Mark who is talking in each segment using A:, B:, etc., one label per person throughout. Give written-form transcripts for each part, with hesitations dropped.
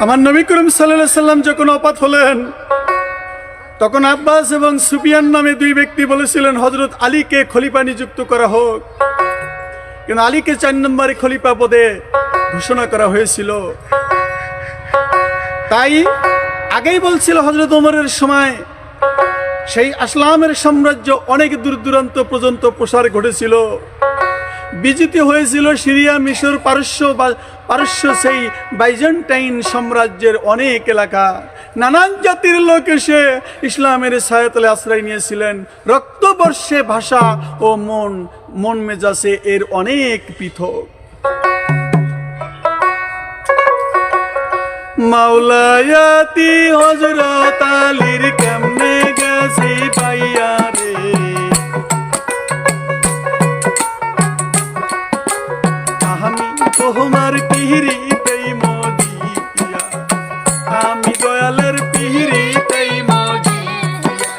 A: আমার নবী করিম সাল্লাল্লাহু আলাইহি সাল্লাম যখন ওফাত হলেন, তখন আব্বাস এবং সুফিয়ান নামে দুই ব্যক্তি বলেছিলেন হযরত আলীকে খলিফা নিযুক্ত করা হোক, কিন্তু আলীকে 4 নম্বরে খলিফা পদে ঘোষণা করা হয়েছিল। তাই আগেই বলছিল হযরত ওমরের সময় সেই আসলামের সাম্রাজ্য অনেক দূর দূরান্ত পর্যন্ত প্রসার ঘটেছিল, বিজিত হয়েছিল সিরিয়া, মিশর, পারস্য সেই বাইজেন্টাইন সাম্রাজ্যের অনেক এলাকা। নানান জাতির লোক এসে ইসলামের ছায়াতলে আশ্রয় নিয়েছিলেন। রক্তবর্ষে ভাষা ও মন মেজাজে এর অনেক পৃথক। মাওলায়াতি হযরত আলীর কেমনে গেছি পাইয়া রে, আমি তোমার পিহিরিতেই মজিয়া, আমি দয়ালের পিহিরিতেই মজিয়া।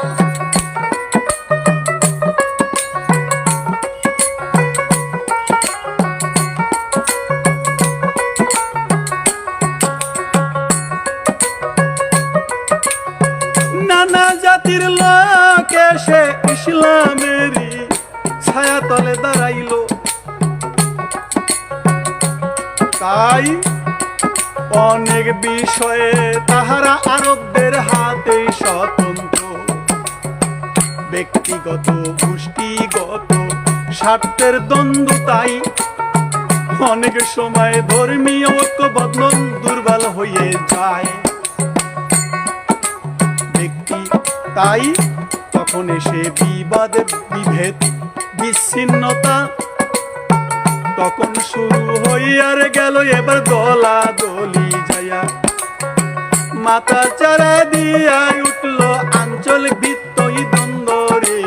A: নানা জাতির লোক এসে ইসলামেরই ছায়া তলে দাঁড়াইলো। তাই অনেক বিষয়ে তাহারা আরবদের হাতে স্বতন্ত্র, ব্যক্তিগত গোষ্ঠীগত স্বার্থের দ্বন্দ্ব। তাই অনেক সময় ধর্মীয় ঐক্যবদ্ধ দুর্বল হয়ে যায় ব্যক্তি। তাই তখন এসে বিবাদ, বিভেদ, বিচ্ছিন্নতা তখন শুরু হইয়ার গেল। এবার দলাদলি যাইয়া মাথা চারা দিয়া উঠল আঞ্চলিক ভিত্তই দ্বন্দ্ব রে।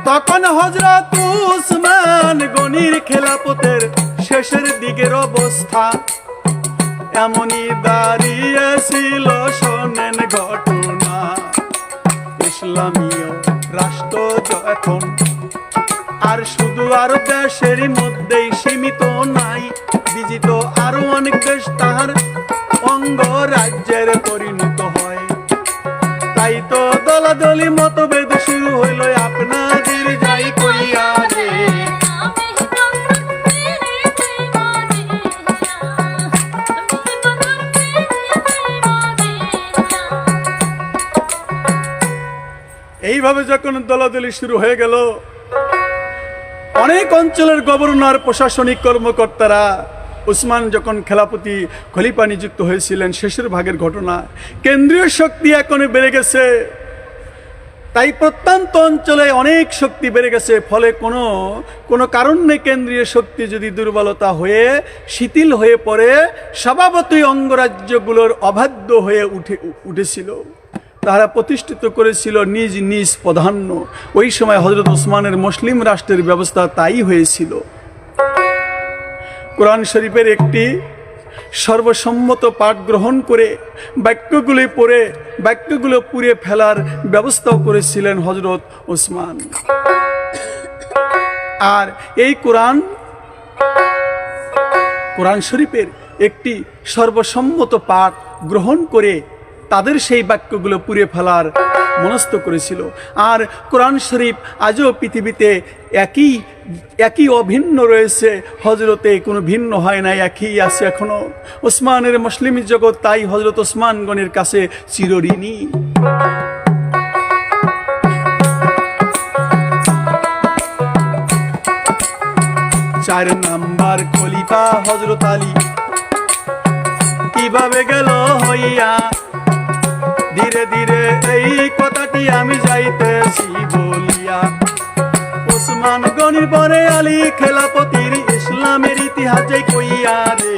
A: তখন হযরত উসমান গনির খেলাফতের শেষের দিকের অবস্থা এমনই দাঁড়িয়েছিল। শোনেন ঘটনা, ইসলামীয় রাষ্ট্র এখন আর শুধু আরব দেশের মধ্যেই সীমিত নাই, বিজিত আরো অনেক দেশ তাহার অঙ্গ রাজ্যের পরিণত হয়। তাই তো দলাদলি মতভেদ শুরু হইল আপনাদের যাই কইয়া রে। এইভাবে যখন দলাদলি শুরু হয়ে গেল, অনেক অঞ্চলের গভর্নর, প্রশাসনিক কর্মকর্তারা উসমান যখন খেলাপতি খলিফা নিযুক্ত হয়েছিলেন, শেষের ভাগের ঘটনা, কেন্দ্রীয় শক্তি এখন বেড়ে গেছে। তাই প্রত্যন্ত অঞ্চলে অনেক শক্তি বেড়ে গেছে। ফলে কোনো কারণ নেই, কেন্দ্রীয় শক্তি যদি দুর্বলতা হয়ে শিথিল হয়ে পড়ে, স্বভাবতই অঙ্গরাজ্যগুলোর অবাধ্য হয়ে উঠেছিল। তারা প্রতিষ্ঠিত করেছিল নিজ নিজ প্রাধান্য। ওই সময় হযরত ওসমানের মুসলিম রাষ্ট্রের ব্যবস্থা তাই হয়েছিল। কোরআন শরীফের একটি সর্বসম্মত পাঠ গ্রহণ করে বাক্যগুলো পুড়ে ফেলার ব্যবস্থাও করেছিলেন হযরত ওসমান। আর এই কোরআন শরীফের একটি সর্বসম্মত পাঠ গ্রহণ করে তাদের সেই বাক্যগুলো পুড়ে ফেলার মনস্থ করেছিল। আর কোরআন শরীফ আজও পৃথিবীতে একই অভিন্ন রয়েছে, হযরতে কোনো ভিন্ন হয় না, একই আছে এখনো। ওসমানের মুসলিম জগৎ তাই হযরত ওসমান গণের কাছে চিরঋণী। চার নাম্বার খলিফা হযরত আলী কিভাবে গেল হইয়া, ধীরে ধীরে এই কথাটি আমি যাইতেছি বলিয়া। ওসমান গনির পরে আলী খেলাপতির ইসলামের ইতিহাসে কইয়া রে।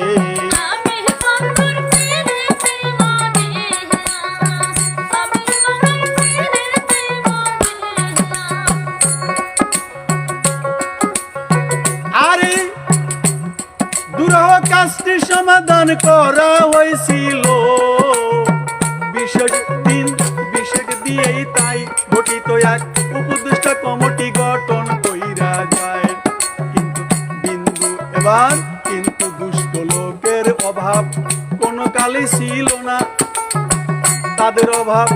A: আরে দুরহ কাজটি সমাধান করা হয়েছিল বিশেষ দিয়েই, তাই গঠিত এক উপদেষ্টা কমিটি এবার কিন্তু দুষ্ট লোকের অভাব কোনো কালে ছিল না, তাদের অভাব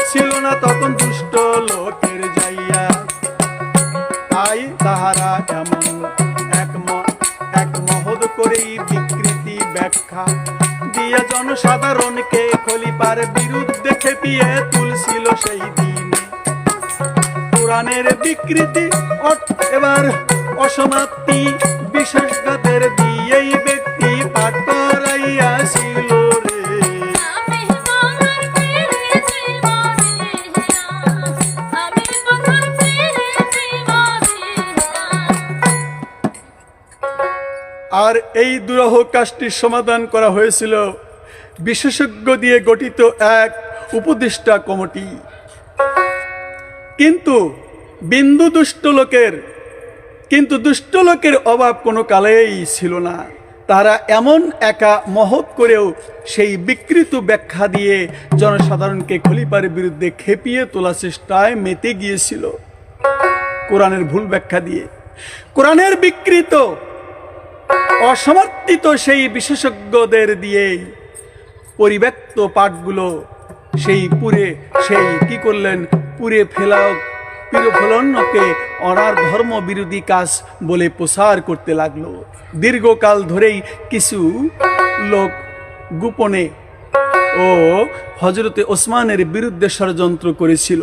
A: ছিল না তখন দুষ্ট লোকের যাইয়া। তাই তাহারা এমন এক মহৎ করেই বিকৃতি ব্যাখ্যা দিয়া জনসাধারণকে খলিফার বিরুদ্ধে খেপিয়ে তুলছিল সেই দিনে। কোরআনের বিকৃতি এবার অসমাপ্তি বিশেষজ্ঞদের দিয়েই ব্যক্তি পাঠ করাইয়াছিল রে। আর এই দুরূহ কাজটির সমাধান করা হয়েছিল বিশেষজ্ঞ দিয়ে গঠিত এক উপদেষ্টা কমিটি। কিন্তু দুষ্ট লোকের অভাব কোনো কালেই ছিল না। তারা এমন একা মহৎ করেও সেই বিকৃত ব্যাখ্যা দিয়ে জনসাধারণকে খলিফার বিরুদ্ধে খেপিয়ে তোলার চেষ্টায় মেতে গিয়েছিল। কোরআনের ভুল ব্যাখ্যা দিয়ে, কোরআনের বিকৃত অসমর্থিত সেই বিশেষজ্ঞদের দিয়ে পরিব্যক্ত পাঠগুলো সেই কি করলেন, পুরে ফেলনকে অনার ধর্ম বিরোধী কাজ বলে প্রচার করতে লাগলো। দীর্ঘকাল ধরেই কিছু লোক গোপনে ও হযরতে ওসমানের বিরুদ্ধে ষড়যন্ত্র করেছিল।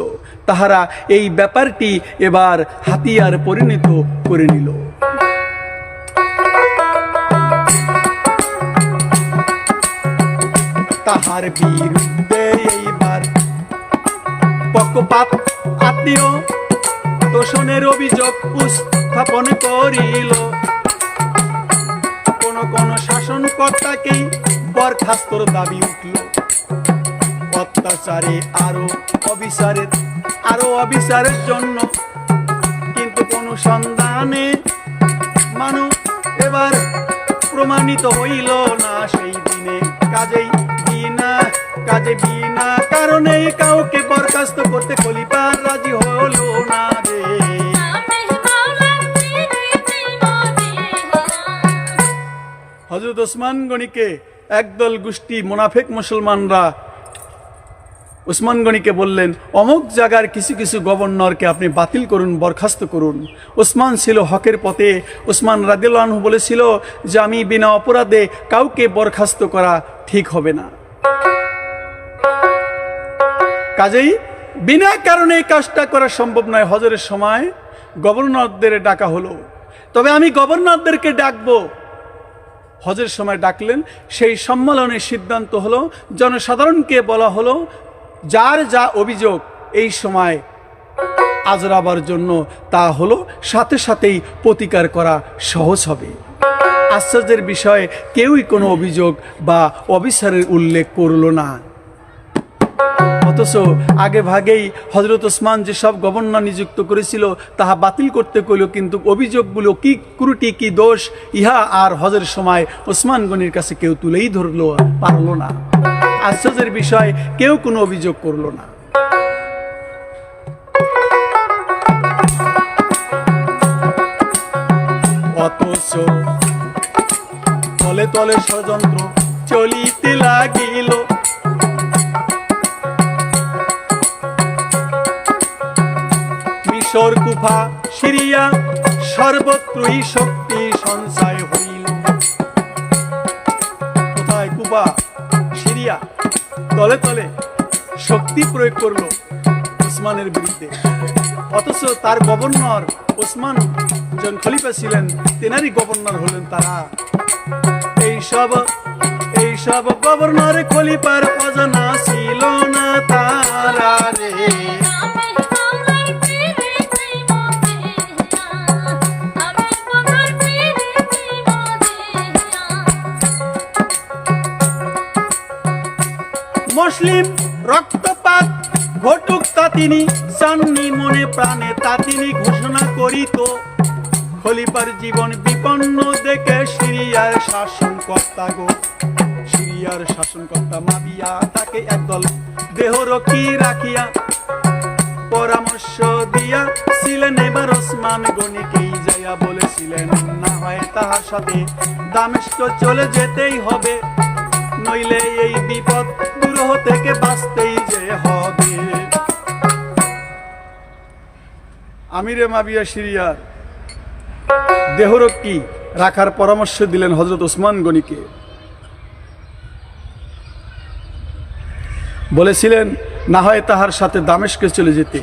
A: তাহারা এই ব্যাপারটি এবার হাতিয়ার পরিণত করে নিল। তাহার বিরুদ্ধে এইবার পক্ষপাত আত্মীয় তোষণের অভিযোগ উত্থাপন করিল। কোন শাসনকর্তাকেই বরখাস্তর দাবি উঠল। অত্যাচারে আরো অবিচারের জন্য কিন্তু কোন সন্ধানে এবার প্রমাণিত হইল না সেই দিনে। বিনা কারণে কাউকে বরখাস্ত করতে খলিফা রাজি হলো না রে। হযরত ওসমান গনিকে একদল গোষ্ঠী মুনাফিক মুসলমানরা ওসমান গনিকে বললেন, অমুক জায়গার কিছু কিছু গভর্নরকে আপনি বাতিল করুন, বরখাস্ত করুন। ওসমান ছিল হকের পথে। ওসমান রাদিয়াল্লাহু আনহু বলেছিল যে আমি বিনা অপরাধে কাউকে বরখাস্ত করা ঠিক হবে না। কাজেই বিনা কারণে কাজটা করা সম্ভব নয়। হজরের সময় গভর্নরদের ডাকা হলো, তবে আমি গভর্নরদেরকে ডাকবো। হজের সময় ডাকলেন। সেই সম্মেলনের সিদ্ধান্ত হলো, জনসাধারণকে বলা হলো যার যা অভিযোগ এই সময় আজরাবার জন্য তা হলো সাথে সাথেই প্রতিকার করা সহজ হবে। আশ্চর্যের বিষয়ে কেউই কোনো অভিযোগ বা অবিচারের উল্লেখ করল না। অথচ আগে ভাগেই হযরত ওসমান যেসব গভর্নর নিযুক্ত করেছিল তাহা বাতিল করতে কইল, কিন্তু অভিযোগগুলো কি ত্রুটি কি দোষ ইহা আর হজের সময় ওসমান গনির কাছে কেউ তুলেই পারল না। আশ্চর্যের বিষয় কেউ কোনো অভিযোগ করল না। অথচ তলে তলে ষড়যন্ত্র চলিতে লাগিল। মিশর, কুফা, সিরিয়া সর্বত্রই শক্তি সঞ্চয় হইল। কোথায়? কুফা, সিরিয়া তলে তলে শক্তি প্রয়োগ করলো ওসমানের বিরুদ্ধে। অথচ তার গভর্নর ওসমান জন খলিফা ছিলেন, তেনারই গভর্নর হলেন তারা। এইসব গভর্নর খলিফার অজানা ছিল না তারা রে। মুসলিম রক্তপাত ঘটুক তা তিনি চাননি মনে প্রাণে, তা তিনি ঘোষণা করিত। খলিফার জীবন বিপন্ন দেখে সিরিয়ার শাসনকর্তা মাবিয়া তাকে একদল দেহরক্ষী রাখিয়া পরামর্শ দিয়া ছিলেন এবার ওসমান গনিকেই যাইয়া বলেছিলেন, না হয় তাহার সাথে দামেস্ক চলে যেতেই হবে, নইলে এই বিপদ দুরূহ থেকে বাঁচতেই যে হবে। আমিরে মাবিয়া সিরিয়ার দেহরক্ষী রাখার পরামর্শ দিলেন হযরত ওসমান গনিকে। বলেছিলেন না হয় তাহার সাথে দামেস্কে চলে যেতে।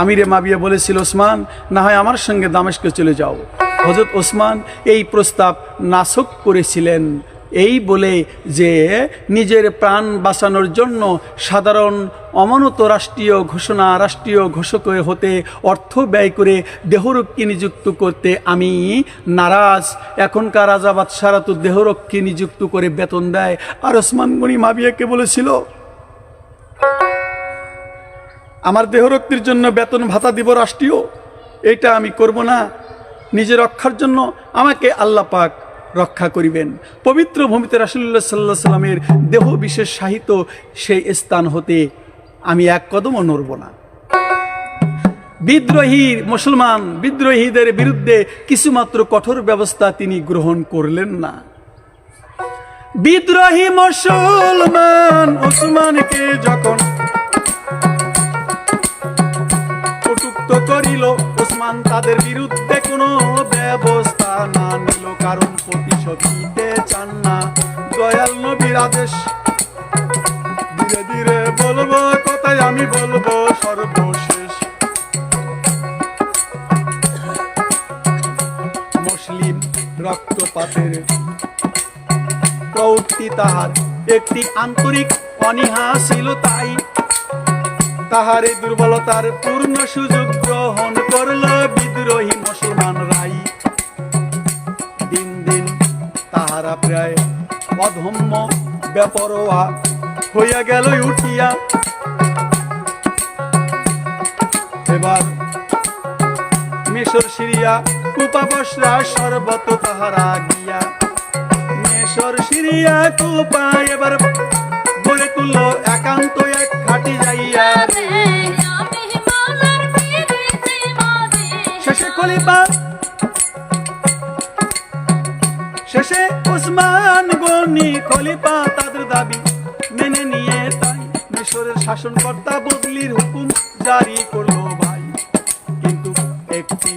A: আমিরে মাবিয়া বলেছিল, ওসমান না হয় আমার সঙ্গে দামেস্কে চলে যাও। হযরত ওসমান এই প্রস্তাব নাকচ করেছিলেন, এই বলে যে নিজের প্রাণ বাঁচানোর জন্য সাধারণ অমানত রাষ্ট্রীয় ঘোষণা, রাষ্ট্রীয় ঘোষক হতে অর্থ ব্যয় করে দেহরক্ষী নিযুক্ত করতে আমি নারাজ। এখনকার রাজা বাদশারা তো দেহরক্ষী নিযুক্ত করে বেতন দেয়। আর ওসমান গনি মাবিয়াকে বলেছিল, আমার দেহরক্ষীর জন্য বেতন ভাতা দিব রাষ্ট্রীয়, এটা আমি করব না। নিজের রক্ষার জন্য আমাকে আল্লাহ পাক রক্ষা করিবেন। পবিত্র ভূমিতে রাসূলুল্লাহ সাল্লাল্লাহু আলাইহি সাল্লামের দেহ বিশেষ সাহিত্য সেই স্থান হতে আমি এক কদমও নড়ব না। বিদ্রোহী মুসলমান বিদ্রোহীদের বিরুদ্ধে কিছুমাত্র কঠোর ব্যবস্থা তিনি গ্রহণ করলেন না। বিদ্রোহী মুসলমান ওসমানকে যখন কটুক্ত করিল, ওসমান তাদের বিরুদ্ধে কোনো ব্যবস্থা না নিল, কারণ প্রতিশোধ নিতে চান না। দয়াল নবীর আদেশ, ধীরে ধীরে বলবো কথাই আমি বলবো সর্বশেষ। মুসলিম রক্তপাতের প্রবৃত্তি তাহার একটি আন্তরিক অনীহা ছিল, তাই তাহার এই দুর্বলতার পূর্ণ সুযোগ গ্রহণ করল বিদ্রোহী মুসলমানরাই। দিন দিন তাহারা প্রায় অধম্য বেপরোয়া হইয়া গেল উঠিয়া। এবার মিশর, সিরিয়া, কুফা, বসরা সর্বত তাহারা গিয়া, মিশর, সিরিয়া, কুফা এবার গড়ে তুলল একান্ত এক ঘাটি যাইয়া। শেষে খলিফা, শেষে ওসমান গনি খলিফা তাদের দাবি মেনে নিয়ে তাই মিশরের শাসনকর্তা বদলির হুকুম জারি করলো ভাই। কিন্তু একটি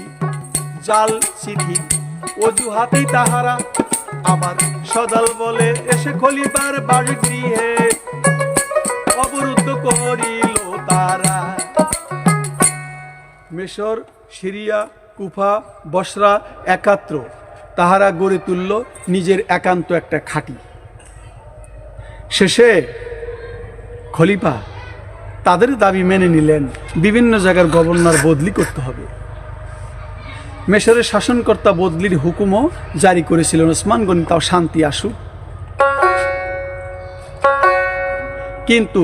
A: জাল চিঠি অজুহাতেই তাহারা আবার সদল বলে এসে খলিফার বাসগৃহে অবরুদ্ধ করিল তারা। মিশর, সিরিয়া, কুফা, বসরা একাত্র তাহারা গড়ে তুলল নিজের একান্ত একটা খাঁটি। শেষে খলিফা তাদের দাবি মেনে নিলেন, বিভিন্ন জায়গার গভর্নর বদলি করতে হবে। মিশরের শাসনকর্তা বদলির হুকুমও জারি করেছিলেন ওসমান গনি, তাও শান্তি আসুক। কিন্তু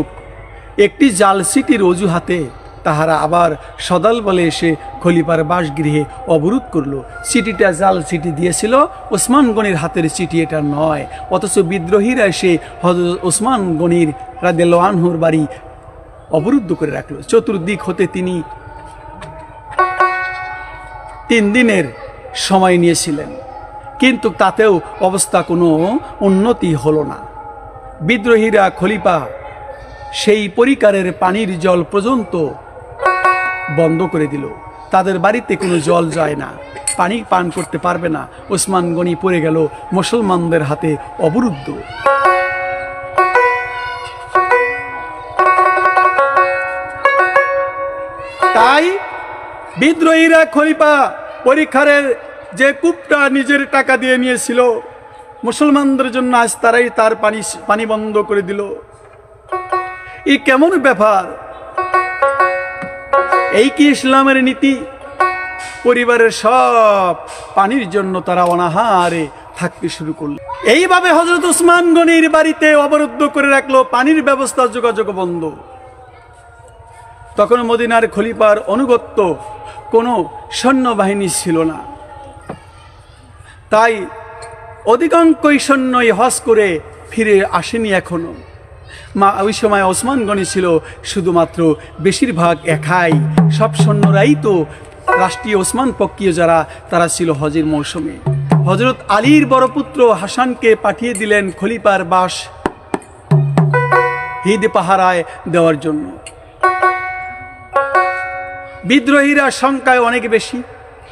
A: একটি জাল চিঠির অজুহাতে তাহারা আবার সদাল বলে এসে খলিফার বাসগৃহে অবরোধ করলো। চিঠিটা জাল চিঠি দিয়েছিল, ওসমান গনির হাতের চিঠি এটা নয়। অথচ বিদ্রোহীরা এসে হযরত ওসমান গনির রাদিয়াল্লাহু আনহুর বাড়ি অবরুদ্ধ করে রাখলো। চতুর্দিক হতে তিনি 3 দিনের সময় নিয়েছিলেন, কিন্তু তাতেও অবস্থা কোনো উন্নতি হলো না। বিদ্রোহীরা খলিফা সেই পরিকারের পানির জল পর্যন্ত বন্ধ করে দিল। তাদের বাড়িতে কোনো জল যায় না, পানি পান করতে পারবে না। ওসমান গনি পড়ে গেল মুসলমানদের হাতে অবরুদ্ধ। তাই বিদ্রোহীরা খলিফা পরীক্ষারের যে কূপটা নিজের টাকা দিয়ে নিয়েছিল মুসলমানদের জন্য, আজ তারাই তার পানি বন্ধ করে দিল। এই কেমন ব্যাপার? এই কি ইসলামের নীতি? পরিবারের সব পানির জন্য তারা অনাহারে থাকতে শুরু করল। এইভাবে হযরত ওসমান গনির বাড়িতে অবরুদ্ধ করে রাখলো, পানির ব্যবস্থা, যোগাযোগ বন্ধ। তখন মদিনার খলিফার অনুগত্য কোনো সৈন্যবাহিনী ছিল না, তাই অধিকাংশ সৈন্যই হজ করে ফিরে আসেনি এখনো। ওই সময় ওসমান গনি ছিল শুধুমাত্র বেশিরভাগ একাই, সব সৈন্যরাই তো রাষ্ট্রীয় ওসমান পক্ষীয় যারা তারা ছিল হজের মৌসুমে। হজরত আলীর বড় পুত্র হাসানকে পাঠিয়ে দিলেন খলিফার বাস হিদ পাহারায় দেওয়ার জন্য। বিদ্রোহীরা সংখ্যায় অনেক বেশি,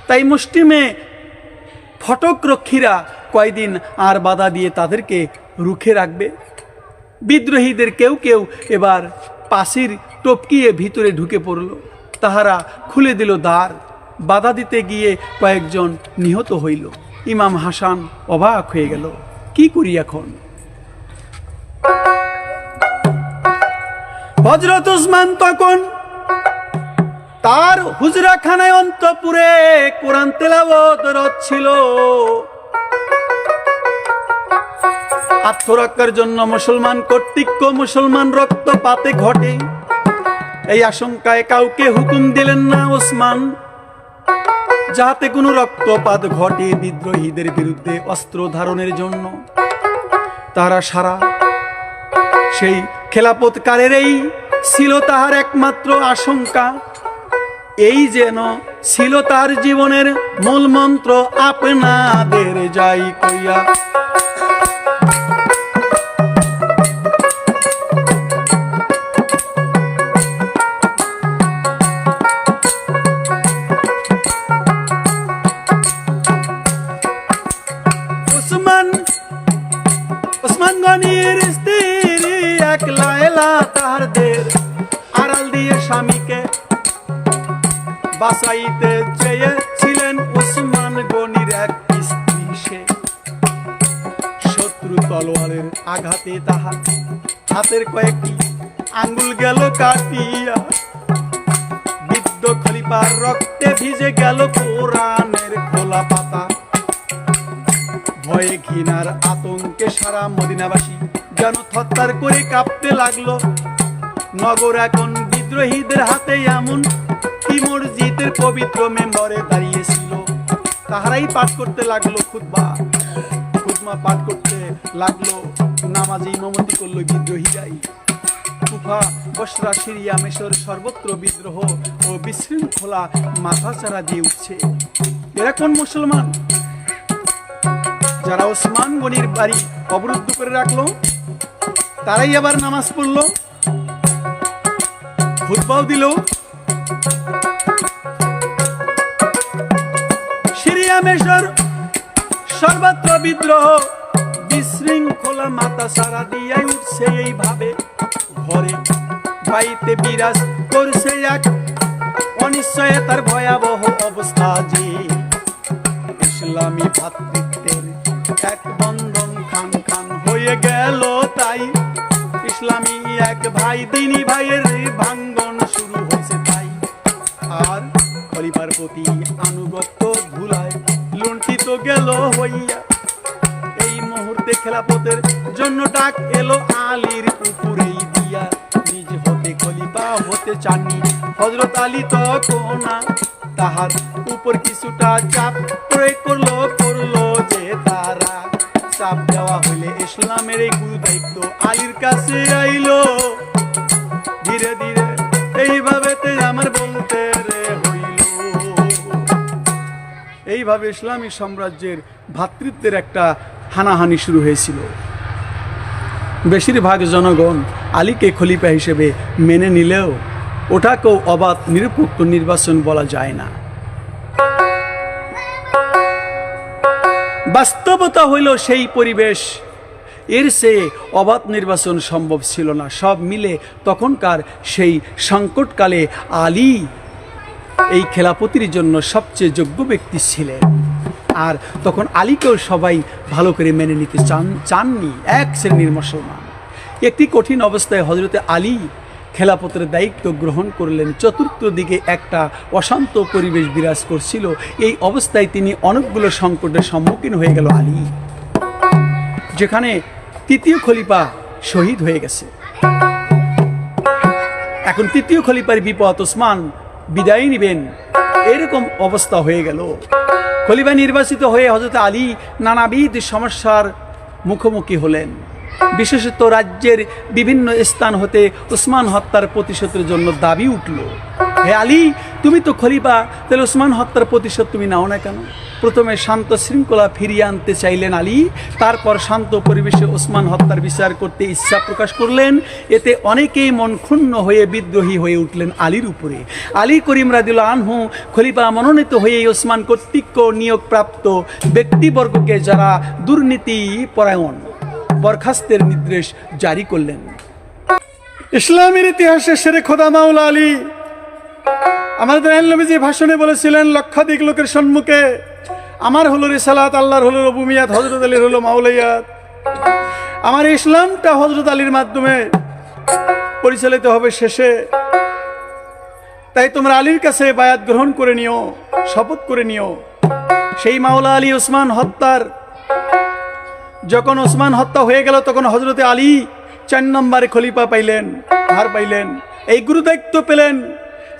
A: তাই মুষ্টিমে ফটক রক্ষীরা কয়দিন আর বাধা দিয়ে তাদেরকে রুখে রাখবে। বিদ্রোহীদের কেউ কেউ এবার পাশির টপকিয়ে ভিতরে ঢুকে পড়ল। তাহারা খুলে দিল দ্বার। বাধা দিতে গিয়ে কয়েকজন নিহত হইল। ইমাম হাসান অবাক হয়ে গেল, কি করি এখন? হযরত উসমান তখন তার হুজরাখানায় অন্তপুরে কোরআন তেলাওয়াত ছিল। আত্মরক্ষার জন্য মুসলমান কর্তৃক মুসলমান রক্তপাতে ঘটে, এই আশঙ্কায় কাউকে হুকুম দিলেন না ওসমান, যাতে কোনো রক্তপাত ঘটে বিদ্রোহীদের বিরুদ্ধে অস্ত্র ধারণের জন্য। তারা সারা সেই খেলাফতকারেরই ছিল তাহার একমাত্র আশঙ্কা। এই যেন ছিল তার জীবনের মূল মন্ত্র, আপনাদের যাই কইয়া। ওসমান গনির স্ত্রী একলা এলা তাহারদের আড়াল দিয়ে স্বামীকে বাঁচাইতে চেয়েছিলেন। ওসমান গনির এক স্ত্রী, সে শত্রু তলোয়ারের আঘাতে তাহার হাতের কয়েকটি আঙ্গুল গেল কাটিয়া। বৃদ্ধ খলিফার রক্তে ভিজে গেল কোরআনের খোলা পাতা। ভয়ে ঘৃণার আতঙ্কে সারা মদিনাবাসী যেন থরথর করে কাঁপতে লাগলো। নগর এখন বিদ্রোহীদের হাতে এমন কি মসজিদের পবিত্র মেম্বরে দাঁড়িয়েছিল। তাহারাই পাঠ করতে লাগলো খুতবা পাঠ করতে লাগলো। নামাজে ইমামতি করলো বিদ্রোহীরাই। কুফা, বসরা, সিরিয়া, মিশর সর্বত্র বিদ্রোহ ও বিশৃঙ্খলা মাথাচাড়া দিয়ে উঠছে। এরা কোন মুসলমান যারা ওসমান গনির বাড়ি অবরুদ্ধ করে রাখলো? তারাই আবার নামাজ পড়লো, খুতবাও দিল। সিরিয়া, মিশর সর্বত্র বিদ্রোহ বিশৃঙ্খলা মাথা সারা দিয়ে উঠছে। এইভাবে ঘরে বাড়িতে বিরাজ করছে এক অনিশ্চয়তার ভয়াবহ অবস্থা, যে ইসলামী ভ্রাতৃত্বের এক বন্ধন খান খান হয়ে গেল। তাই ইসলামী এক ভাই দিনী ভাইয়ের ভাঙ্গন শুরু হয়েছে। তাই আর খলিফার প্রতি আনুগত্য ধুলায় লুণ্ঠিত গেল হইয়া। এই মুহূর্তে খেলাফতের জন্য ডাক এলো আলীর উপরেই দিয়া। নিজ হতে খলিফা হতে চাননি হযরত আলী তখন তাহার উপর কিছুটা চাপ প্রয়োগ করলো যে তারা চাপ দেওয়া হইলে ইসলামের এই গুরু দায়িত্ব আলীর কাছে আইলো। ধীরে ধীরে এইভাবে আমার বলতে হইল। এইভাবে ইসলামী সাম্রাজ্যের ভ্রাতৃত্বের একটা হানাহানি শুরু হয়েছিল। বেশিরভাগ জনগণ আলীকে খলিফা হিসেবে মেনে নিলেও ওটাকেও অবাধ নিরপেক্ষ নির্বাচন বলা যায় না। বাস্তবতা হইল সেই পরিবেশ, এর চেয়ে অবাধ নির্বাচন সম্ভব ছিল না। সব মিলে তখনকার সেই সংকটকালে আলী এই খেলাফতির জন্য সবচেয়ে যোগ্য ব্যক্তি ছিলেন। আর তখন আলীকেও সবাই ভালো করে মেনে নিতে চাননি এক শ্রেণীর মুসলমান। একটি কঠিন অবস্থায় হযরতে আলী খেলাফতের দায়িত্ব গ্রহণ করলেন। চতুর্থদিকে একটা অশান্ত পরিবেশ বিরাজ করছিল। এই অবস্থায় তিনি অনেকগুলো সংকটের সম্মুখীন হয়ে গেল আলী, যেখানে তৃতীয় খলিফা শহীদ হয়ে গেছে। এখন তৃতীয় খলিফার বিপদ, ওসমান বিদায় নিবেন, এরকম অবস্থা হয়ে গেল। খলিফা নির্বাচিত হয়ে হযরত আলী নানাবিধ সমস্যার মুখোমুখি হলেন। বিশেষত রাজ্যের বিভিন্ন স্থান হতে উসমান হত্যার প্রতিশোধের জন্য দাবি উঠল। হে আলী, তুমি তো খলিফা, তাহলে উসমান হত্যার প্রতিশোধ তুমি নাও না কেন? প্রথমে শান্ত শৃঙ্খলা ফিরিয়ে আনতে চাইলেন আলী, তারপর শান্ত পরিবেশে ওসমান হত্যার বিচার করতে ইচ্ছা প্রকাশ করলেন। এতে অনেকেই মন ক্ষুণ্ণ হয়ে বিদ্রোহী হয়ে উঠলেন আলীর উপরে। আলী করিম রাদিয়াল্লাহু আনহু খলিফা মনোনীত হয়ে ওসমান কর্তৃক নিয়োগপ্রাপ্ত ব্যক্তিবর্গকে যারা দুর্নীতি পরায়ণ বরখাস্তের নির্দেশ জারি করলেন। ইসলামের ইতিহাসে শেরে খোদা মাওলা আলী আমাদের নবীজি ভাষণে বলেছিলেন, লক্ষাধিক লোকের সম্মুখে আমার হলো রিসালাত, আল্লাহর হলো রুবুবিয়াত, হযরত আলীর হলো মাওলাইয়াত। আমার ইসলামটা হযরত আলীর মাধ্যমে পরিচালিত হবে শেষে। তাই তোমরা আলীর কাছে বায়াত গ্রহণ করে নিও, শপথ করে নিও। সেই মাওলা আলী ওসমান হত্যার, যখন ওসমান হত্যা হয়ে গেল তখন হযরতে আলী 4 নম্বরে খলিফা পাইলেন, ভার পাইলেন, এই গুরুদায়িত্ব পেলেন।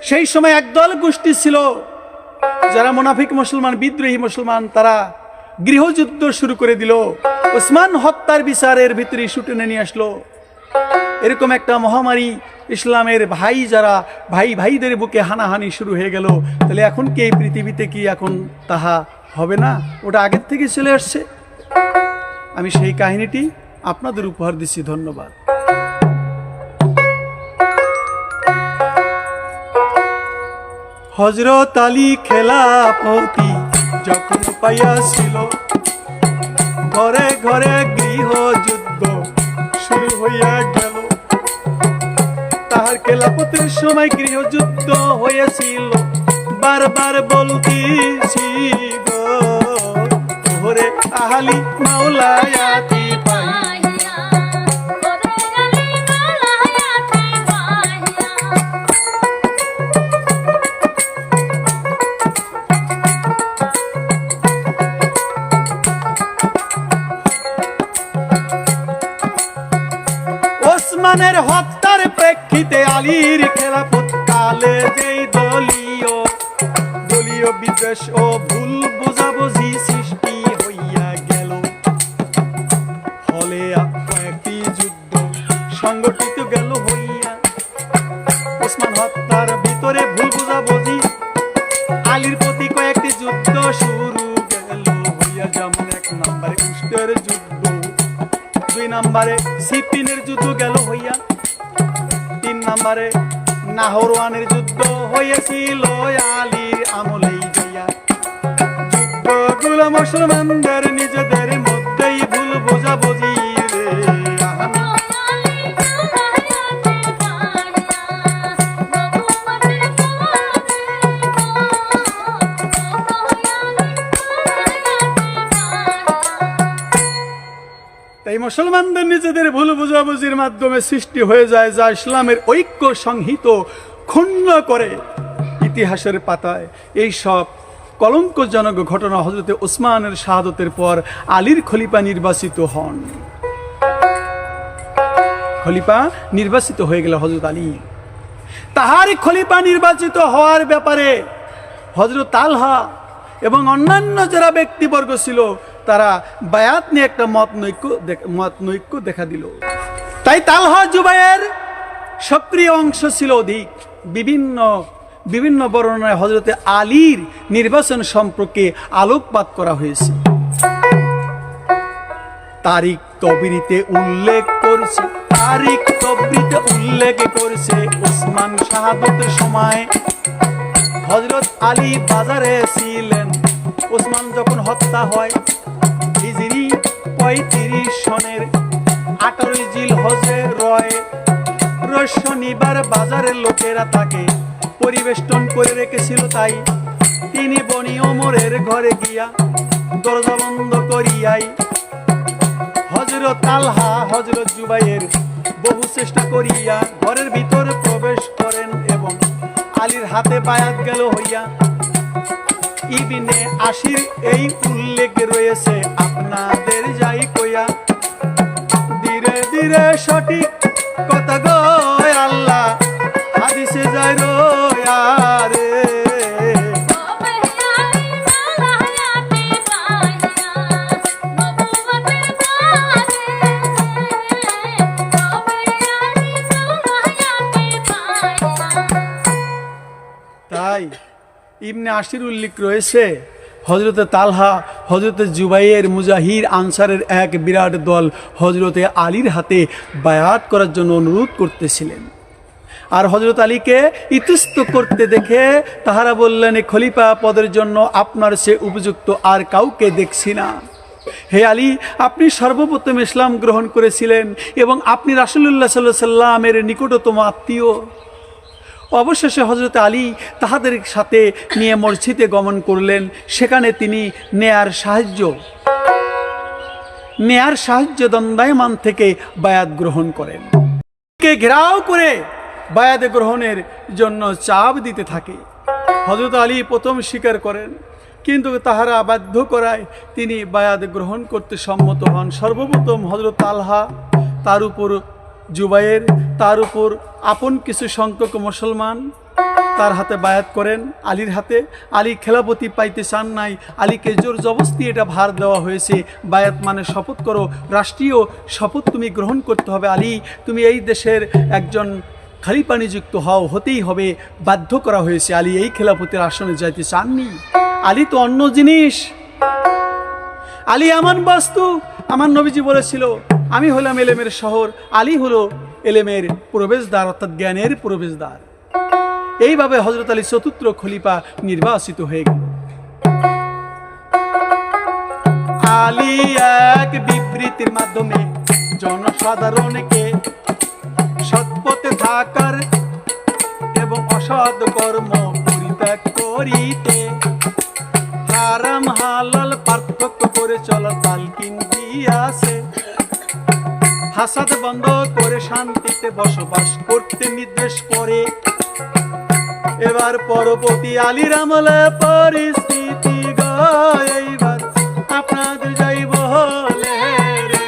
A: সেই সময় একদল গোষ্ঠী ছিল যারা মুনাফিক মুসলমান, বিদ্রোহী মুসলমান, তারা গৃহযুদ্ধ শুরু করে দিল। ওসমান হত্যার বিচারের ভিতরে শুটেনে নিয়ে আসলো। এরকম একটা মহামারী ইসলামের ভাই, যারা ভাইদের বুকে হানাহানি শুরু হয়ে গেল। তাহলে এখন কি এই পৃথিবীতে কি এখন তাহা হবে না? ওটা আগের থেকে চলে আসছে। আমি সেই কাহিনীটি আপনাদের উপহার দিচ্ছি। ধন্যবাদ। হযরত আলী খেলাফতি যখন পাইয়াছিল, ঘরে ঘরে গৃহযুদ্ধ শুরু হইয়া গেল। তাহার খেলাফতের সময় গৃহযুদ্ধ হয়েছিল। বারবার বলতেছি গো, ওরে আলী মাওলায়াতি পাইয়া। ওসমানের হত্যার প্রেক্ষিতে আলীর খেলাফত কালে যেই দলীয় বিদ্বেষ ও ভুল বোঝাবুঝি সৃষ্টি হইয়া গেল, ফলে কয়েকটি যুদ্ধ সংগঠিত গেল হইয়া। ওসমান হত্যার ভিতরে ভুল বোঝাবুঝি, আলীর প্রতি কয়েকটি যুদ্ধ শুরু গেল হইয়া। যেমন 1 নম্বরে কুষ্টের যুদ্ধ, 2 নম্বরে সিপিনের যুদ্ধ গেল হইয়া, 3 নম্বরে নাহরওয়ানের যুদ্ধ হয়েছিল আলীর আমলেই গিয়া। যুদ্ধগুলো মুসলমানদের নিজেদের মধ্যেই ভুল বোঝাবুঝি রে। তাই মুসলমানদের নিজেদের ভুল বোঝাবুঝির মাধ্যমে সৃষ্টি হয়ে যায়, যা ইসলামের ঐক্য সংহিত ক্ষুণ্ণ করে। ইতিহাসের পাতায় এই সব কলঙ্কজনক ঘটনা হযরতে ওসমানের শাহাদতের পর আলীর খলিফা নির্বাচিত হন। খলিফা নির্বাচিত হয়ে গেল হযরত আলী। তাহার খলিফা নির্বাচিত হওয়ার ব্যাপারে হযরত তালহা এবং অন্যান্য যারা ব্যক্তিবর্গ ছিল, তারা বায়াত নিয়ে একটা মতনৈক্য দেখা দিল। তাই তালহা জুবায়ের সক্রিয় অংশ ছিল অধিক। বিভিন্ন বর্ণনায় হযরতে আলীর নির্বাচন সম্পর্কে আলোকপাত করা হয়েছে। তারিখ তবরিতে উল্লেখ করেছে ওসমান শাহাদতের সময় হযরত আলী বাজারে ছিলেন। ওসমান যখন হত্যা হয় হিজরি 35 সনের 18 জিলহজে রয় শনিবার বাজারের লোকেরা তাকে পরিবেষ্টন করে রেখেছিল। তাই তিনি বনি ওমরের ঘরে গিয়া দরজা বন্ধ করিয়াই হযরত তালহা হযরত জুবাইর বহু চেষ্টা করিয়া ঘরের ভিতর প্রবেশ করেন এবং আলীর হাতে বায়াত গেল হইয়া। ইবনে আশির এই উল্লেখ রয়েছে, আপনাদের যাই কইয়া ধীরে ধীরে সঠিক কথা গো আল্লাহ হাদিসে যায় রয়ারে। তাই ইবনে আশির উল্লেখ রয়েছে, হজরতে তালহা, হজরতে জুবাইর, মুজাহির, আনসারের এক বিরাট দল হজরতে আলীর হাতে বায়াত করার জন্য অনুরোধ করতেছিলেন। আর হজরত আলীকে ইতস্ত করতে দেখে তাহারা বললেন, এই খলিফা পদের জন্য আপনার সে উপযুক্ত আর কাউকে দেখছি না। হে আলী, আপনি সর্বপ্রথম ইসলাম গ্রহণ করেছিলেন এবং আপনি রাসূলুল্লাহ সাল্লাল্লাহু আলাইহি সাল্লামের নিকটতম আত্মীয়। অবশেষে হজরত আলী তাহাদের সাথে নিয়ে মসজিদে গমন করলেন। সেখানে তিনি নেয়ার সাহায্য দণ্ডায়মান থেকে বায়াত গ্রহণ করেন। কে ঘেরাও করে বায়াত গ্রহণের জন্য চাপ দিতে থাকে। হজরত আলী প্রথম স্বীকার করেন, কিন্তু তাহারা বাধ্য করায় তিনি বায়াত গ্রহণ করতে সম্মত হন। সর্বপ্রথম হজরত তালহা, তার উপর জুবাইর, তার উপর আপন কিছু সংখ্যক মুসলমান তার হাতে বায়াত করেন আলীর হাতে। আলী খেলাপতি পাইতে চান নাই, আলীকে জোর জবরদস্তি এটা ভার দেওয়া হয়েছে। বায়াত মানে শপথ করো, রাষ্ট্রীয় শপথ তুমি গ্রহণ করতে হবে। আলী, তুমি এই দেশের একজন খলিফা নিযুক্ত হতেই হবে, বাধ্য করা হয়েছে। আলী এই খেলাপতির আসনে যাইতে চাননি। আলী তো অন্য জিনিস, আলী এমন বস্তু। আমার নবীজি বলেছিল, আমি হলাম এলেমের শহর, আলী হলো এলেমের প্রবেশদ্বার, অর্থাৎ জ্ঞানের প্রবেশদ্বার। এইভাবে হযরত আলী চতুর্থ খলিফা নির্বাচিত হয়ে গেল। আলী এক বিবৃতির মাধ্যমে জনসাধারণকে সৎপথে থাকার এবং অসৎ কর্ম পরিত্যাগ করিতে, হারাম হালাল পার্থক্য করে চলার তালকিন দিয়াছে, হাসাদ বন্ধ করে শান্তিতে বসবাস করতে নির্দেশ করে। এবার পরবর্তী আলীর আমলে পরিস্থিতি এইবার আপনাদের যাইব হলে রে।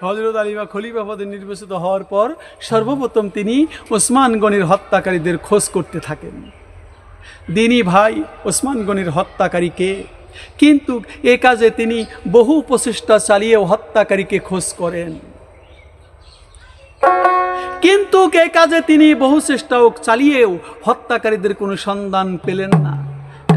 A: হযরত আলী বা খলিফা পদে নির্বাচিত হওয়ার পর সর্বপ্রথম তিনি ওসমান গনির হত্যাকারীদের খোঁজ করতে থাকেন। দিনী ভাই, ওসমান গনির হত্যাকারীকে, কিন্তু এ কাজে তিনি বহু প্রচেষ্টা চালিয়েও হত্যাকারীকে খোঁজ করেন, কিন্তু এ কাজে তিনি বহু চেষ্টাও চালিয়েও হত্যাকারীদের কোনো সন্ধান পেলেন না।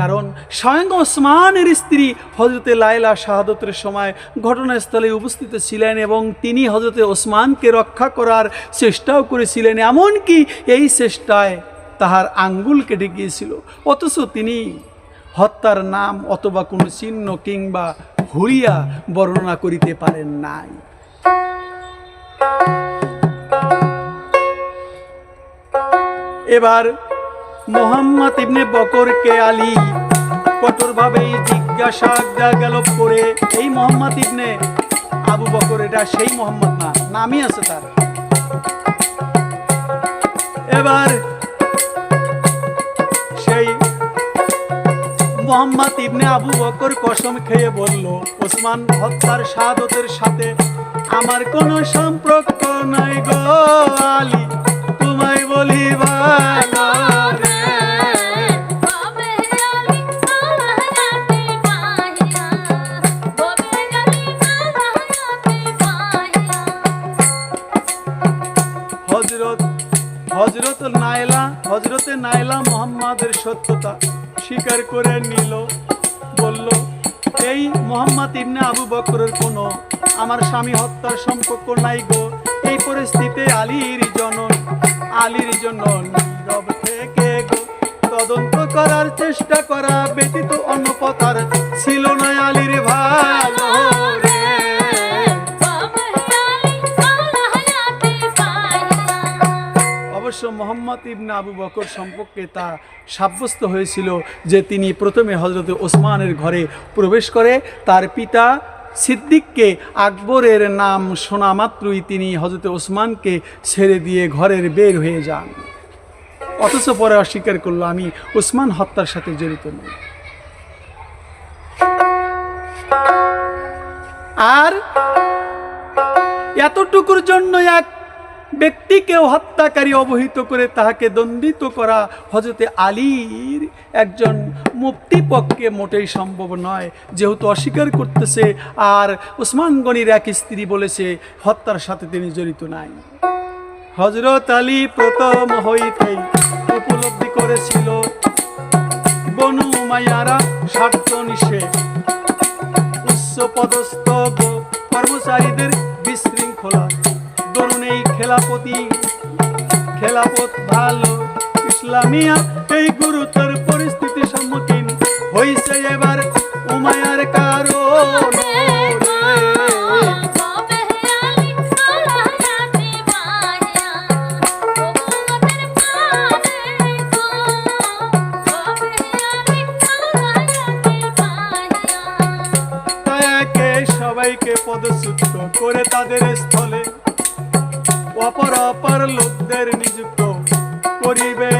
A: কারণ স্বয়ং ওসমানের স্ত্রী হজরতে লায়লা শাহাদতের সময় ঘটনাস্থলে উপস্থিত ছিলেন এবং তিনি হজরতে ওসমানকে রক্ষা করার চেষ্টাও করেছিলেন। এমনকি এই চেষ্টায় তাহার আঙ্গুল কেটে গিয়েছিল, অথচ তিনি হত্যার নাম অথবা কোনো চিহ্ন কিংবা হুরিয়া বর্ণনা করিতে পারেন নাই। এবার মোহাম্মদ ইবনে বকরকে আলী কঠোরভাবে জিজ্ঞাসা গেল করে। এই মোহাম্মদ ইবনে আবু বকর, এটা সেই মোহাম্মদ না, নামই আছে তার। এবার সেই মোহাম্মদ ইবনে আবু বকর কসম খেয়ে বলল, ওসমান হত্যার শাহাদতের সাথে আমার কোনো সম্পর্ক নাই গো আলী, তোমায় বলি ভালো রে। হজরতে নাইলা মোহাম্মদের সত্যতা স্বীকার করে নিল, বলল, এই মোহাম্মদ ইবনে আবু বকরের কোনো আমার স্বামী হত্যার সম্পর্ক নাই গো। এই পরিস্থিতিতে আলীর জন্য নীরব থেকে গো তদন্ত করার চেষ্টা করা ব্যতীত অন্য পথ আর ছিল না আলীর ভালো রে। অবশ্য মোহাম্মদ ইবনে আবু বকর সম্পর্কে তা সাব্যস্ত হয়েছিল যে তিনি প্রথমে হজরত ওসমানের ঘরে প্রবেশ করে তার পিতা সিদ্দিককে আকবরের নাম শোনা মাত্রই তিনি হজরত ওসমানকে ছেড়ে দিয়ে ঘরের বের হয়ে যান। অথচ পরে অস্বীকার করলো, আমি ওসমান হত্যার সাথে জড়িত নই। আর এতটুকুর জন্য এক ব্যক্তিকেও হত্যাকারী অবহিত করে তাহাকে দণ্ডিত করা হযরতে আলীর একজন মুফতি পক্ষে মোটেই সম্ভব নয়, যেহেতু অস্বীকার করতেছে আর ওসমান গনির এক স্ত্রী বলেছে হত্যার সাথে তিনি জড়িত নাই। হযরত আলী প্রথম হইতেই উপলব্ধি করেছিল বনু উমাইয়ারা স্বার্থ নিশে উচ্চ পদস্থ কর্মচারীদের বিশৃঙ্খলা দরুন এই খেলাপথ ভালো ইসলামিয়া এই গুরুতর পরিস্থিতির সম্মুখীন হইছে এবার উমাইয়ার কারণ। সবাইকে পদচ্যুত করে তাদের স্থলে অপর লোকদের নিযুক্ত করিবে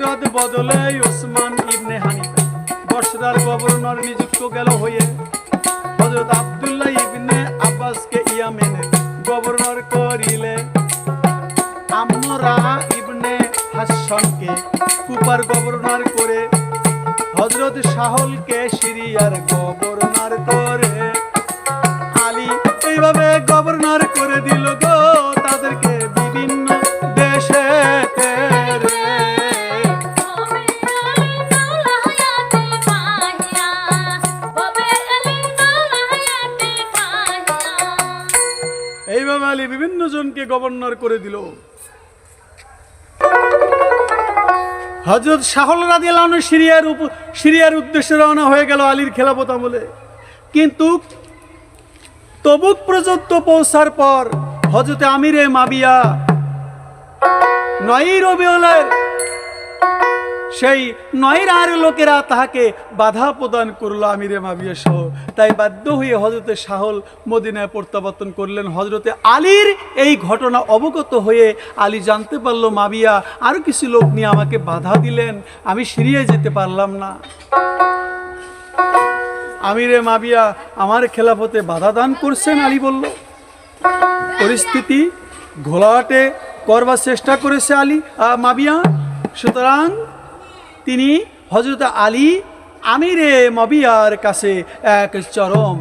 A: রদ বদলে ওসমান ইবনে হানিফা বসরার গভর্নর নিযুক্ত গেল হয়ে হযরত আব্দুল্লাহ ইবনে আব্বাসকে ইয়ামেনের গভর্নর করিলে আমরা ইবনে হাসানকে কুফার গভর্নর করে হযরত শাহলকে সিরিয়ার গভর্নর করে আলী এইভাবে গভর্নর করে দিল গো তাদেরকে বিভিন্ন দেশে। এইভাবে আলী বিভিন্ন জনকে গভর্নর করে দিল। হযরত শাহল রাদিয়াল্লাহু আনহু সিরিয়ার উদ্দেশ্যে রওনা হয়ে গেল আলীর খেলাফত আমলে। কিন্তু তবুক পর্যন্ত পৌঁছার পর হযরত আমিরে মাবিয়া 9 রবিউলের সেই 9 লোকেরা তাহাকে বাধা প্রদান করলো আমিরে মাবিয়া সহ। তাই বাধ্য হয়ে হযরতে শাহল মদিনায় প্রত্যাবর্তন করলেন। হযরতে আলীর এই ঘটনা অবগত হয়ে আলী জানতে পারলো মাবিয়া আরো কিছু লোক নিয়ে আমাকে বাধা দিলেন, আমি সিরিয়ায় যেতে পারলাম না। আমিরে মাবিয়া আমার খেলাফতে বাধা দান করছেন। আলী বলল পরিস্থিতি ঘোলাটে করবার চেষ্টা করেছে মাবিয়া, সুতরাং তিনি হযরত আলী আমিরে মাবিয়ার কাছে এক চরম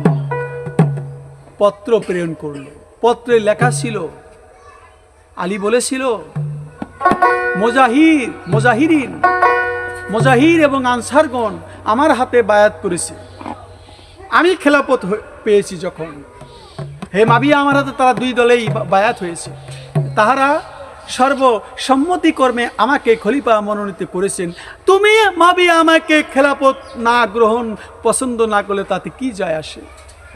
A: পত্র প্রেরণ করল। পত্রে লেখা ছিল, আলী বলেছিল মুজাহির এবং আনসারগণ আমার হাতে বায়াত করেছে, আমি খেলাফত পেয়েছি যখন, হে মাবিয়া আমার হাতে তারা 2 দলেই বায়াত হয়েছে, তাহারা সর্বসম্মতিক্রমে আমাকে খলিফা মনোনীত করেছেন। তুমি মাবিয়া আমাকে খেলাফত না গ্রহণ পছন্দ না করলে তাতে কি যায় আসে?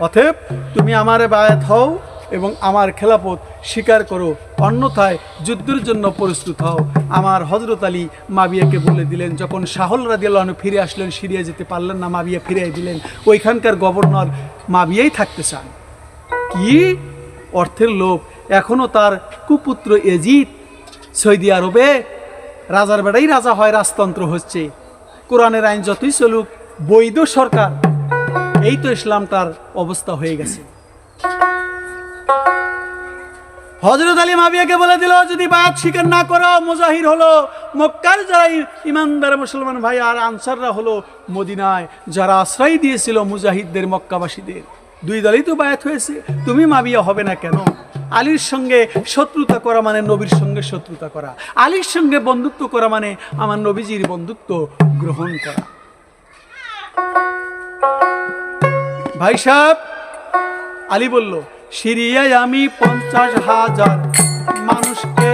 A: অতএব তুমি আমার বায়াত হও এবং আমার খেলাফত স্বীকার করো, অন্যথায় যুদ্ধের জন্য প্রস্তুত হও। আমার হযরত আলী মাবিয়াকে বলে দিলেন। যখন শাহল রাদিয়াল্লাহু আনহু ফিরে আসলেন, সিরিয়া যেতে পারলেন না, মাবিয়া ফিরিয়ে দিলেন। ওইখানকার গভর্নর মাবিয়াই থাকতে চান। কি অর্থের লোভ! এখনো তার কুপুত্র এজিদ সৌদি আরবে রাজার বেড়াই রাজা হয়, রাজতন্ত্র হচ্ছে, কোরআনের আইন যতই চলুক, বৈধ সরকার, এই তো ইসলাম তার অবস্থা হয়ে গেছে। হযরত আলী মাবিয়াকে বলে দিল, যদি বায়াত স্বীকার না করো, মুজাহির হলো মক্কার যারা ইমানদার মুসলমান ভাই, আর আনসাররা হলো মদিনায় যারা আশ্রয় দিয়েছিল মুজাহিদদের, মক্কাবাসীদের। 2 দলই তো বায়াত হয়েছে, তুমি মাবিয়া হবে না কেন? আলীর সঙ্গে শত্রুতা করা মানে নবীর সঙ্গে শত্রুতা করা, আলীর সঙ্গে বন্ধুত্ব করা মানে আমার নবীজির বন্ধুত্ব গ্রহণ করা। ভাই সাহেব, আলী বলল, সিরিয়ায় আমি 50,000 মানুষকে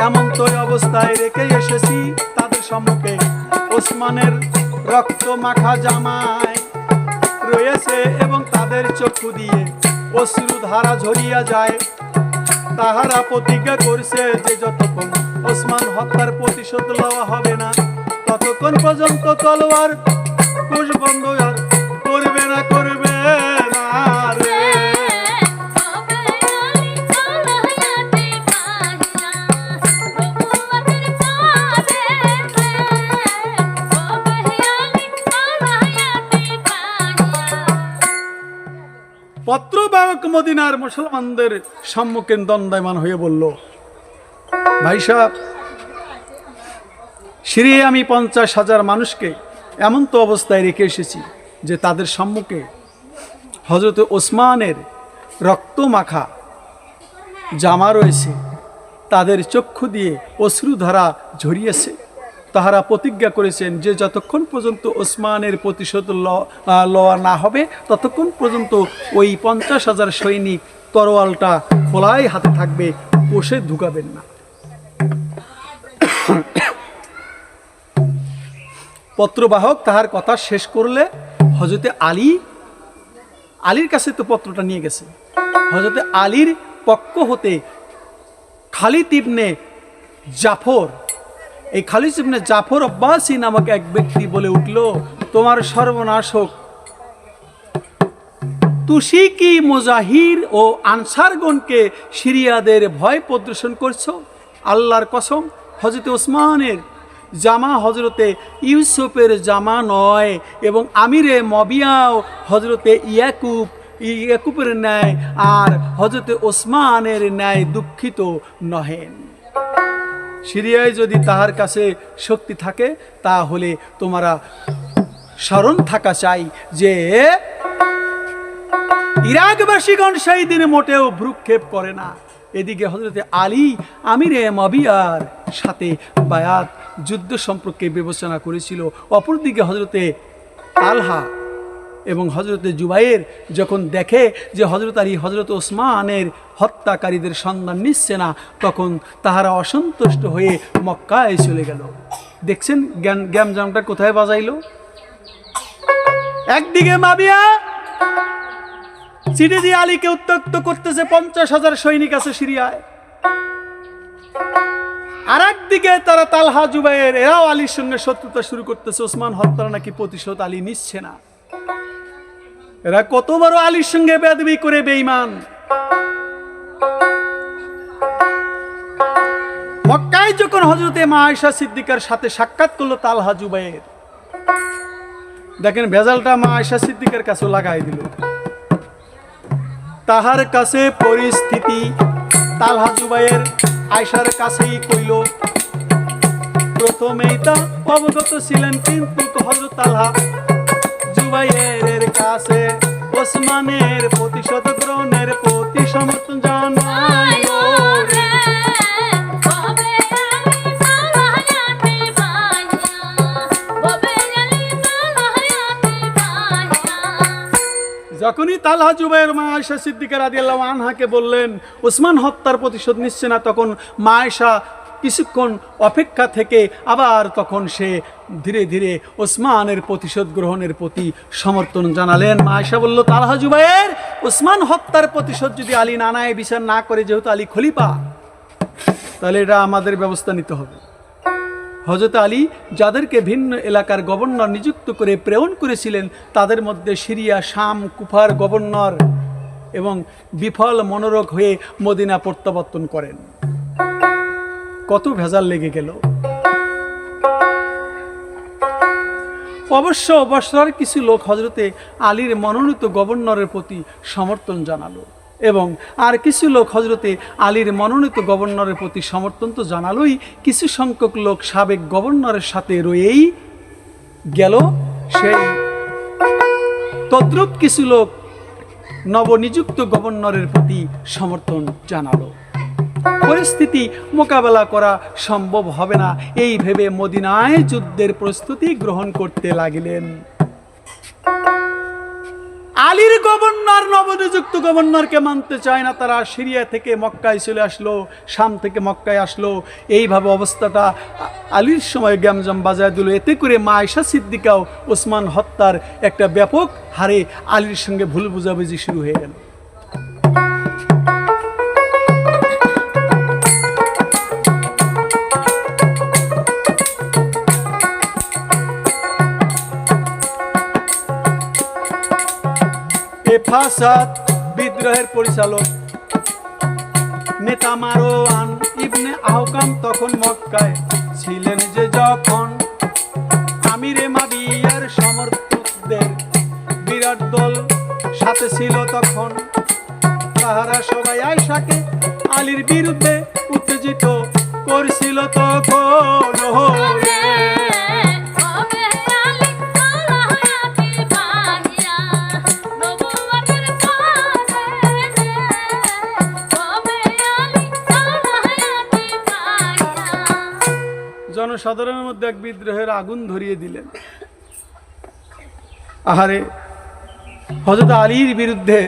A: এমন তো অবস্থায় রেখে এসেছি, তাদের সম্মুখে ওসমানের রক্ত মাখা জামায় রয়েছে এবং তাদের চক্ষু দিয়ে অশ্রু ধারা ঝরিয়া যায়। তাহারা প্রতিজ্ঞা করছে যে যতক্ষণ ওসমান হত্যার প্রতিশোধ লওয়া হবে না, ততক্ষণ পর্যন্ত তলোয়ার কুশ বন্ধ আর করবে না রে। পত্রবাহক মদিনার মুসলমানদের সম্মুখীন দণ্ডায়মান হয়ে বলল, ভাই সাহেব, সিরিয়ায় আমি 50,000 মানুষকে এমন তো অবস্থায় রেখে এসেছি যে তাদের সম্মুখে হযরত ওসমানের রক্তমাখা জামা রয়েছে, তাদের চক্ষু দিয়ে অশ্রুধারা ঝরিয়েছে। তাহারা প্রতিজ্ঞা করেছেন যে যতক্ষণ পর্যন্ত ওসমানের প্রতিশোধ লওয়া না হবে ততক্ষণ পর্যন্ত ওই 50,000 সৈনিক তরোয়ালটা খোলাই হাতে থাকবে, পোষে ঢুকাবেন না। পত্রবাহক তাহার কথা শেষ করলে হযরতে আলীর কাছে তো পত্রটা নিয়ে গেছে। হযরতে আলীর পক্ষ হতে খালিদ ইবনে জাফর, এই খালিদ ইবনে জাফর আব্বাসী নামক এক ব্যক্তি বলে উঠল, তোমার সর্বনাশ হোক। তুশিকি মুজাহির ও আনসারগণকে সিরিয়াদের ভয় প্রদর্শন করছো। আল্লাহর কসম, হযরতে ওসমানের জামা হযরতে ইউসুফের জামা নয়, এবং আমিরে মবিয়াও হযরতে ইয়াকুবের ন্যায় আর হযরতে ওসমানের ন্যায় দুঃখিত নহেন। সিরিয়ায় যদি তাহার কাছে শক্তি থাকে তাহলে তোমরা স্মরণ থাকা চাই যে ইরাকবাসীগণ সেই দিনে মোটেও ভ্রুক্ষেপ করে না। এদিকে হযরতে আলী আমিরে মবিয়ার সাথে বায়াত যুদ্ধ সম্পর্কে বিবেচনা করেছিল। অপরদিকে হযরতে তালহা এবং হযরতে জুবাইর যখন দেখে যে হযরত আলী হযরত ওসমানের হত্যাকারীদের সন্ধান নিচ্ছে না, তখন তাহারা অসন্তুষ্ট হয়ে মক্কায় চলে গেল। দেখছেন গ্যামজামটা কোথায় বাজাইল? একদিকে মাবিয়া চিঠি দিয়ে আলীকে উত্ত্যক্ত করতেছে, 50,000 সৈনিক আছে সিরিয়ায়। আর একদিকে তারা তালহা জুবাইর এরাও আলীর সঙ্গে শত্রুতা শুরু করতেছে, ওসমান হত্যার নাকি প্রতিশোধ আলী নিচ্ছে না। এরা কত বড় আলীর সঙ্গে বেয়াদবি করে বেঈমান। মক্কায় যখন হযরতে মা আয়েশা সিদ্দিকার সাথে সাক্ষাৎ করলো তালহা জুবাইর, দেখেন ভেজালটা মা আয়েশা সিদ্দিকার কাছে লাগাই দিল। তাহার কাছে পরিস্থিতি তালহা জুবাইর আয়েশার কাছেই কইল। প্রথমেই তা অবগত ছিলেন, কিন্তু হযরত তালহা জুবাইরের কাছে ওসমানের প্রতিশোধ গ্রহণের প্রতি সমর্থন জানাইল। যখনই তালহা জুবাইর মা আয়েশা সিদ্দিকা রাদিয়াল্লাহু আনহাকে বললেন ওসমান হত্যার প্রতিশোধ নিচ্ছে না, তখন মা আয়েশা কিছুক্ষণ অপেক্ষা থেকে আবার তখন সে ধীরে ধীরে ওসমানের প্রতিশোধ গ্রহণের প্রতি সমর্থন জানালেন। মা আয়েশা বলল, তালহা জুবাইর, ওসমান হত্যার প্রতিশোধ যদি আলী না নেয়, বিচার না করে, যেহেতু আলী খলিফা, তাহলে এটা আমাদের ব্যবস্থা নিতে হবে। হযরত আলী যাদেরকে ভিন্ন এলাকার গভর্নর নিযুক্ত করে প্রেরণ করেছিলেন, তাদের মধ্যে সিরিয়া, শাম, কুফার গভর্নর এবং বিফল মনোরোগ হয়ে মদিনা প্রত্যাবর্তন করেন। কত ভেজাল লেগে গেল। অবশ্য অবসর কিছু লোক হযরতে আলীর মনোনীত গভর্নরের প্রতি সমর্থন জানালো, এবং আর কিছু লোক হযরতে আলীর মনোনীত গভর্নরের প্রতি সমর্থন তো জানালোই, কিছু সংখ্যক লোক সাবেক গভর্নরের সাথে রয়েই গেল। সেই তদ্রূপ কিছু লোক নবনিযুক্ত গভর্নরের প্রতি সমর্থন জানালো। পরিস্থিতি মোকাবেলা করা সম্ভব হবে না এই ভেবে মদিনায় যুদ্ধের প্রস্তুতি গ্রহণ করতে লাগিলেন। আলীর গভর্নর নবনিযুক্ত গভর্নরকে মানতে চায় না, তারা সিরিয়া থেকে মক্কায় চলে আসলো, শাম থেকে মক্কায় আসলো। এইভাবে অবস্থাটা আলীর সময় গ্যামজাম বাজায় দিল। এতে করে মা আয়েশা সিদ্দিকাও ওসমান হত্যার একটা ব্যাপক হারে আলীর সঙ্গে ভুল বুঝাবুঝি শুরু হয়ে গেল। ফাসাদ বিদ্রোহের পরিচালক নেতা মারওয়ান ইবনে আহকাম তখন মক্কায় ছিলেন। যে যখন আমিরে মাবিয়ার সমর্থকদের বিরাট দল সাথে ছিল, তখন তাহারা সবাই আয়েশাকে আলীর বিরুদ্ধে উত্তেজিত করছিল। তখন জনসাধারণের মধ্যে এক বিদ্রোহের আগুন ধরিয়ে দিলেন। আহারে, হযরত আলীর বিরুদ্ধে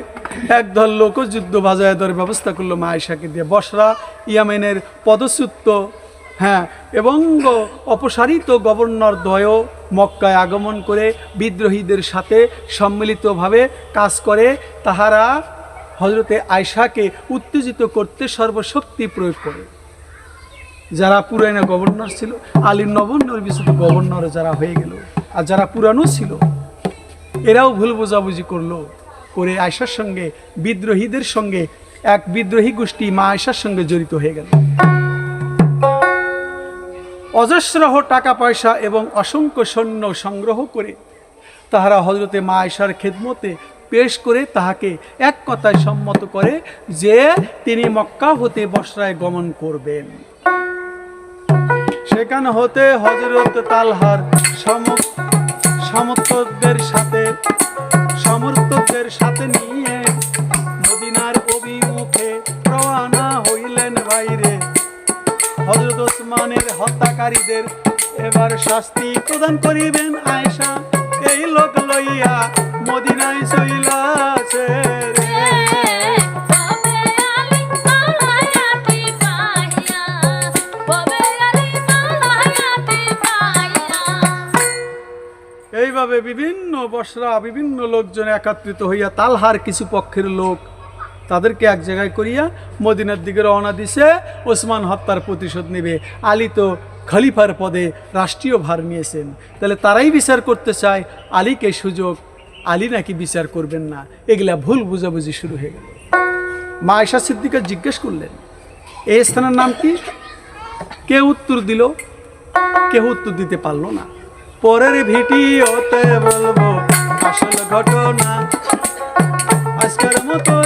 A: একদল লোকযুদ্ধ বাজায় দেওয়ার ব্যবস্থা করলো মা আয়েশাকে দিয়ে। বসরা ইয়ামেনের পদচ্যুত এবং অপসারিত গভর্নর দ্বয় মক্কায় আগমন করে বিদ্রোহীদের সাথে সম্মিলিতভাবে কাজ করে। তাহারা হযরতে আয়েশাকে উত্তেজিত করতে সর্বশক্তি প্রয়োগ করে। যারা পুরানো গভর্নর ছিল, আলীর নবনির্বাচিত গভর্নর যারা হয়ে গেল, আর যারা পুরানো ছিল এরাও ভুল বোঝাবুঝি করলো, করে আয়েশার সঙ্গে বিদ্রোহীদের সঙ্গে এক বিদ্রোহী গোষ্ঠী মা আয়েশার সঙ্গে জড়িত হয়ে গেল। অজস্রহ টাকা পয়সা এবং অসংখ্য সৈন্য সংগ্রহ করে তাহারা হযরতে মা আয়েশার খেদমতে পেশ করে তাহাকে এক কথায় সম্মত করে যে তিনি মক্কা হতে বসরায় গমন করবেন। সেখানে হতে হযরত তালহার সমর্থকদের সাথে নিয়ে মদিনার অভিমুখে রওনা হইলেন বাইরে। হযরত ওসমানের হত্যাকারীদের এবার শাস্তি প্রদান করিবেন আয়েশা, এই লোক লইয়া মদিনায় চইলাছে রে। এইভাবে বিভিন্ন লোকজন একত্রিত হইয়া তালহার কিছু পক্ষের লোক তাদেরকে এক জায়গায় করিয়া মদিনার দিকে রওনা দিছে। ওসমান হত্যার প্রতিশোধ নেবে। আলী তো খলিফার পদে রাষ্ট্রীয় ভার নিয়েছেন, তাহলে তারাই বিচার করতে চায়, আলীকে সুযোগ, আলী নাকি বিচার করবেন না। এগুলা ভুল বুঝাবুঝি শুরু হয়ে গেল। মা আয়েশা সিদ্দিকা জিজ্ঞেস করলেন, এই স্থানের নাম কি? কেউ উত্তর দিল, কেউ উত্তর দিতে পারলো না। পরের ভিডিওতে বলবো আসল ঘটনা। আজকের মতো